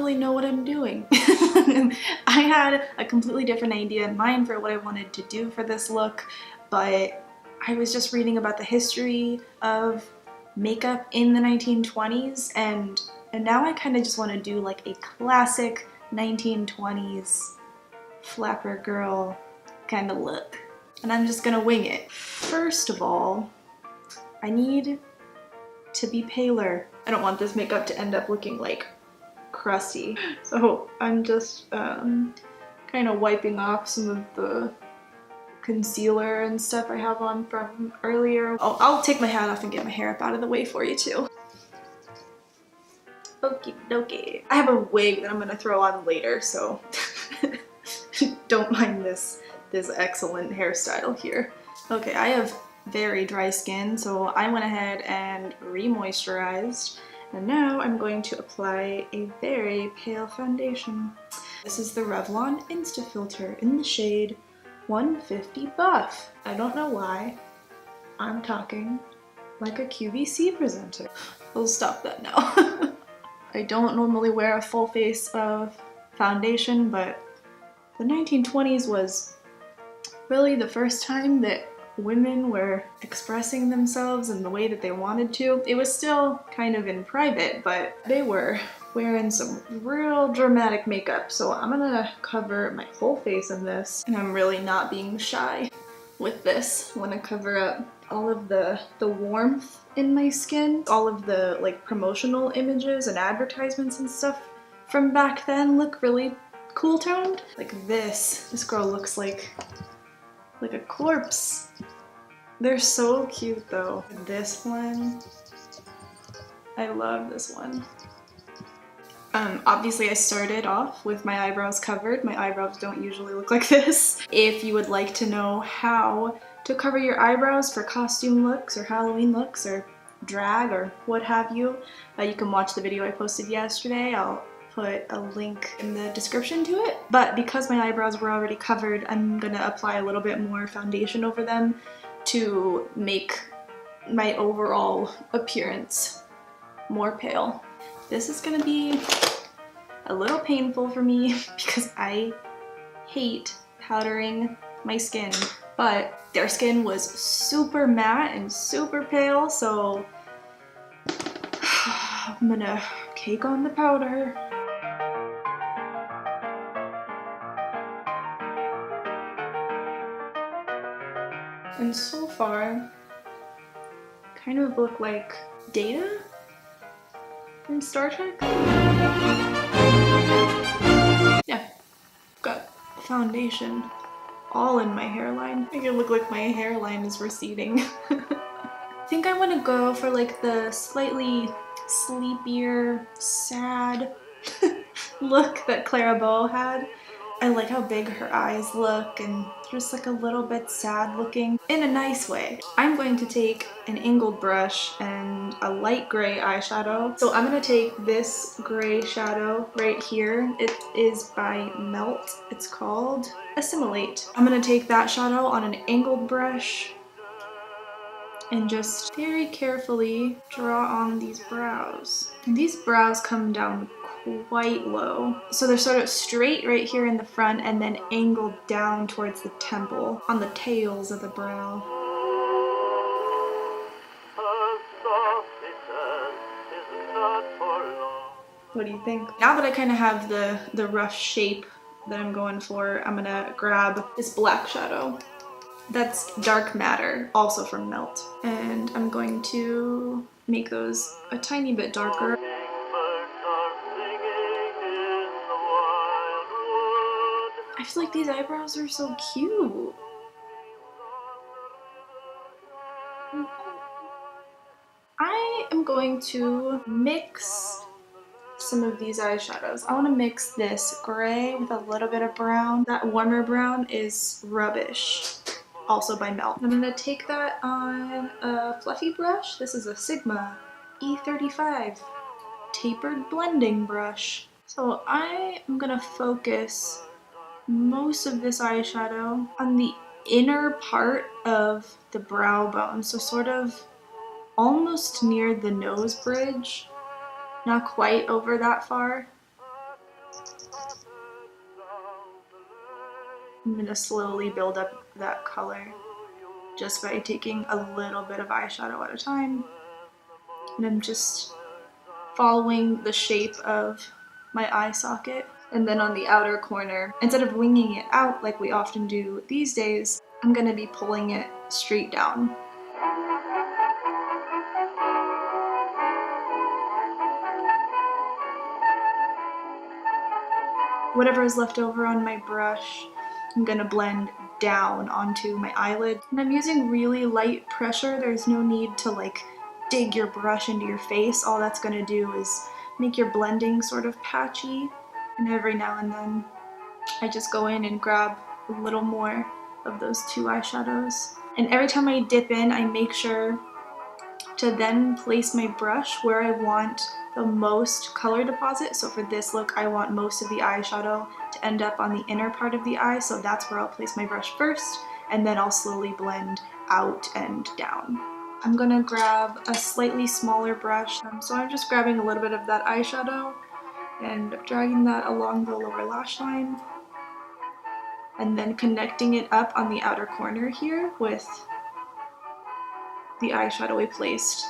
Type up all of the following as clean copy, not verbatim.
really know what I'm doing. I had a completely different idea in mind for what I wanted to do for this look, but I was just reading about the history of makeup in the 1920s, and now I kind of just want to do like a classic 1920s flapper girl kind of look. And I'm just gonna wing it. First of all, I need to be paler. I don't want this makeup to end up looking like crusty. So I'm just kind of wiping off some of the concealer and stuff I have on from earlier. Oh, I'll take my hat off and get my hair up out of the way for you too. Okie dokie. I have a wig that I'm gonna throw on later, so don't mind this excellent hairstyle here. Okay, I have very dry skin, so I went ahead and re-moisturized, and now I'm going to apply a very pale foundation. This is the Revlon Insta Filter in the shade 150 Buff. I don't know why I'm talking like a QVC presenter. We'll stop that now. I don't normally wear a full face of foundation, but the 1920s was really the first time that women were expressing themselves in the way that they wanted to. It was still kind of in private, but they were wearing some real dramatic makeup. So I'm gonna cover my whole face in this, and I'm really not being shy with this. I want to cover up all of the warmth in my skin. All of the like promotional images and advertisements and stuff from back then look really cool toned. Like this girl looks like a corpse. They're so cute though. This one, I love this one. Obviously I started off with my eyebrows covered. My eyebrows don't usually look like this. If you would like to know how to cover your eyebrows for costume looks or Halloween looks or drag or what have you, you can watch the video I posted yesterday. I'll put a link in the description to it. But because my eyebrows were already covered, I'm gonna apply a little bit more foundation over them to make my overall appearance more pale. This is gonna be a little painful for me because I hate powdering my skin, but their skin was super matte and super pale, so I'm gonna cake on the powder. And so far, kind of look like Data from Star Trek. Yeah, got foundation all in my hairline. Make it look like my hairline is receding. I think I want to go for like the slightly sleepier, sad look that Clara Bow had. I like how big her eyes look and just like a little bit sad looking in a nice way. I'm going to take an angled brush and a light gray eyeshadow. So I'm going to take this gray shadow right here. It is by Melt. It's called Assimilate. I'm going to take that shadow on an angled brush and just very carefully draw on these brows. And these brows come down quite low. So they're sort of straight right here in the front and then angled down towards the temple on the tails of the brow. What do you think? Now that I kind of have the rough shape that I'm going for, I'm gonna grab this black shadow. That's Dark Matter, also from Melt. And I'm going to make those a tiny bit darker. I feel like these eyebrows are so cute. I am going to mix some of these eyeshadows. I want to mix this gray with a little bit of brown. That warmer brown is Rubbish, also by Melt. I'm going to take that on a fluffy brush. This is a Sigma E35 tapered blending brush. So I am going to focus most of this eyeshadow on the inner part of the brow bone, so sort of almost near the nose bridge, not quite over that far. I'm gonna slowly build up that color just by taking a little bit of eyeshadow at a time. And I'm just following the shape of my eye socket. And then on the outer corner, instead of winging it out like we often do these days, I'm gonna be pulling it straight down. Whatever is left over on my brush, I'm gonna blend down onto my eyelid. And I'm using really light pressure. There's no need to like dig your brush into your face. All that's gonna do is make your blending sort of patchy. And every now and then, I just go in and grab a little more of those two eyeshadows. And every time I dip in, I make sure to then place my brush where I want the most color deposit. So for this look, I want most of the eyeshadow to end up on the inner part of the eye, so that's where I'll place my brush first, and then I'll slowly blend out and down. I'm gonna grab a slightly smaller brush, so I'm just grabbing a little bit of that eyeshadow and dragging that along the lower lash line, and then connecting it up on the outer corner here with the eyeshadow we placed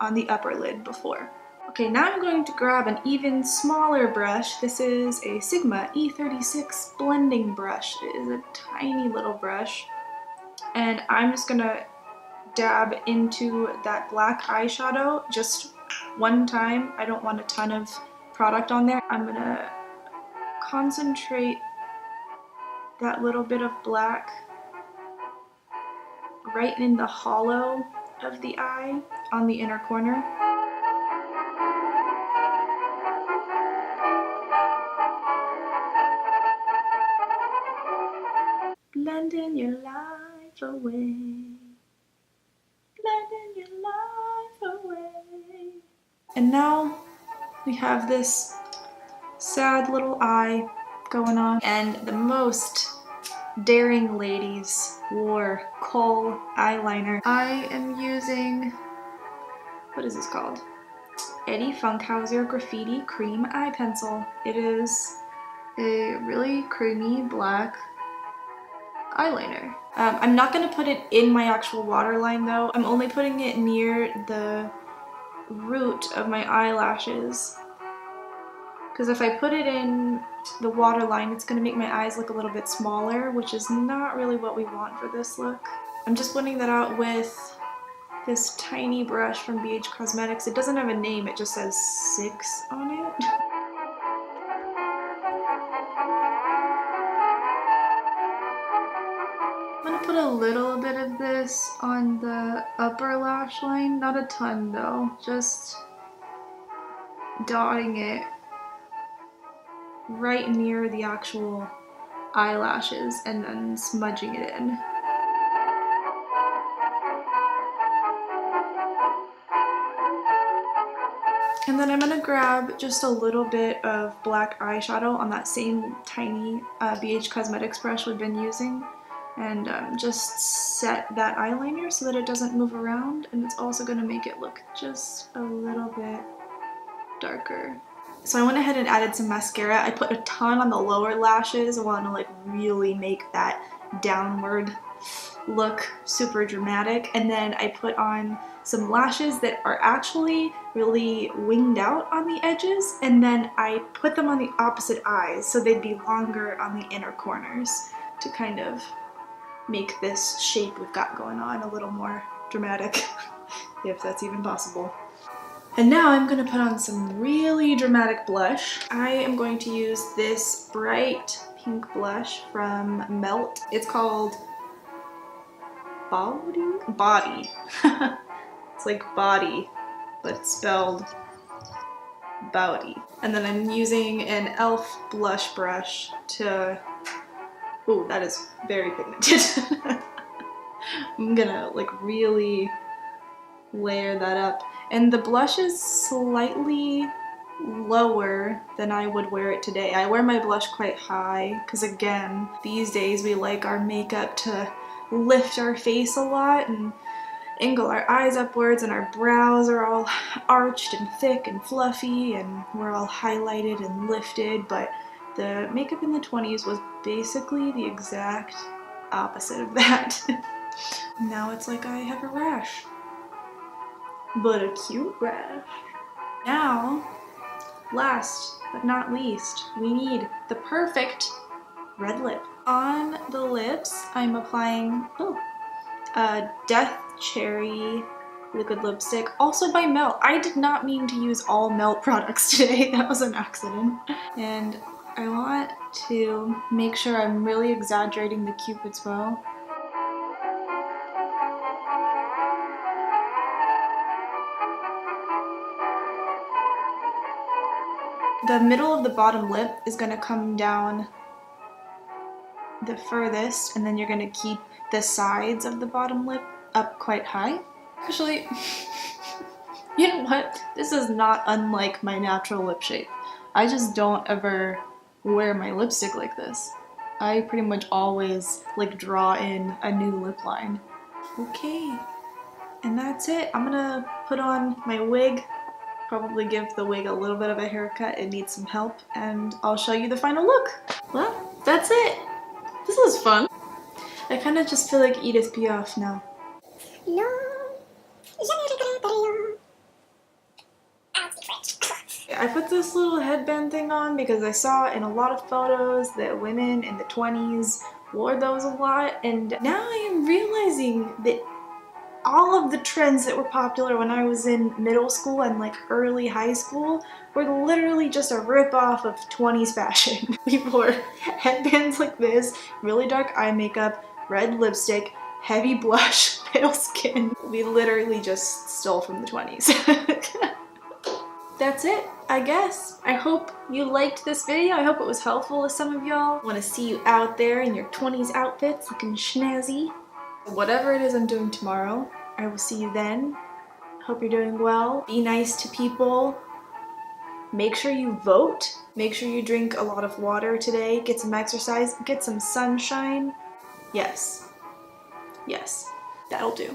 on the upper lid before. Okay, now I'm going to grab an even smaller brush. This is a Sigma E36 blending brush. It is a tiny little brush. And I'm just gonna dab into that black eyeshadow just one time. I don't want a ton of product on there. I'm gonna concentrate that little bit of black right in the hollow of the eye on the inner corner. Blending your life away. Blending your life away. And now we have this sad little eye going on, and the most daring ladies wore kohl eyeliner. I am using, what is this called? Eddie Funkhauser Graffiti Cream Eye Pencil. It is a really creamy black eyeliner. I'm not going to put it in my actual waterline though. I'm only putting it near the root of my eyelashes, because if I put it in the waterline, it's going to make my eyes look a little bit smaller, which is not really what we want for this look. I'm just blending that out with this tiny brush from BH Cosmetics. It doesn't have a name, it just says 6 on it. I'm gonna put a little bit of this on the upper lash line, not a ton though, just dotting it right near the actual eyelashes and then smudging it in. And then I'm gonna grab just a little bit of black eyeshadow on that same tiny BH Cosmetics brush we've been using, and just set that eyeliner so that it doesn't move around, and it's also gonna make it look just a little bit darker. So I went ahead and added some mascara. I put a ton on the lower lashes. I want to like really make that downward look super dramatic. And then I put on some lashes that are actually really winged out on the edges, and then I put them on the opposite eyes so they'd be longer on the inner corners to kind of make this shape we've got going on a little more dramatic, if that's even possible. And now I'm going to put on some really dramatic blush. I am going to use this bright pink blush from Melt. It's called Body. It's like body, but spelled Bowdy. And then I'm using an e.l.f. blush brush to... Ooh, that is very pigmented. I'm gonna like really layer that up. And the blush is slightly lower than I would wear it today. I wear my blush quite high because again, these days we like our makeup to lift our face a lot and angle our eyes upwards, and our brows are all arched and thick and fluffy and we're all highlighted and lifted, but The makeup in the 20s was basically the exact opposite of that. Now it's like I have a rash, but a cute rash. Now, last but not least, we need the perfect red lip. On the lips, I'm applying Death Cherry liquid lipstick, also by Melt. I did not mean to use all Melt products today, that was an accident. And I want to make sure I'm really exaggerating the Cupid's bow. The middle of the bottom lip is going to come down the furthest, and then you're going to keep the sides of the bottom lip up quite high. Actually, you know what? This is not unlike my natural lip shape. I just don't ever wear my lipstick like this. I pretty much always like draw in a new lip line. Okay, and that's it. I'm gonna put on my wig, probably give the wig a little bit of a haircut. It needs some help, and I'll show you the final look. Well, that's it. This was fun. I kind of just feel like Edith Piaf now. No. I put this little headband thing on because I saw in a lot of photos that women in the 20s wore those a lot, and now I am realizing that all of the trends that were popular when I was in middle school and like early high school were literally just a rip-off of 20s fashion. We wore headbands like this, really dark eye makeup, red lipstick, heavy blush, pale skin. We literally just stole from the 20s. That's it, I guess. I hope you liked this video. I hope it was helpful to some of y'all. I want to see you out there in your 20s outfits looking snazzy. Whatever it is I'm doing tomorrow, I will see you then. Hope you're doing well. Be nice to people. Make sure you vote. Make sure you drink a lot of water today. Get some exercise. Get some sunshine. Yes. Yes. That'll do.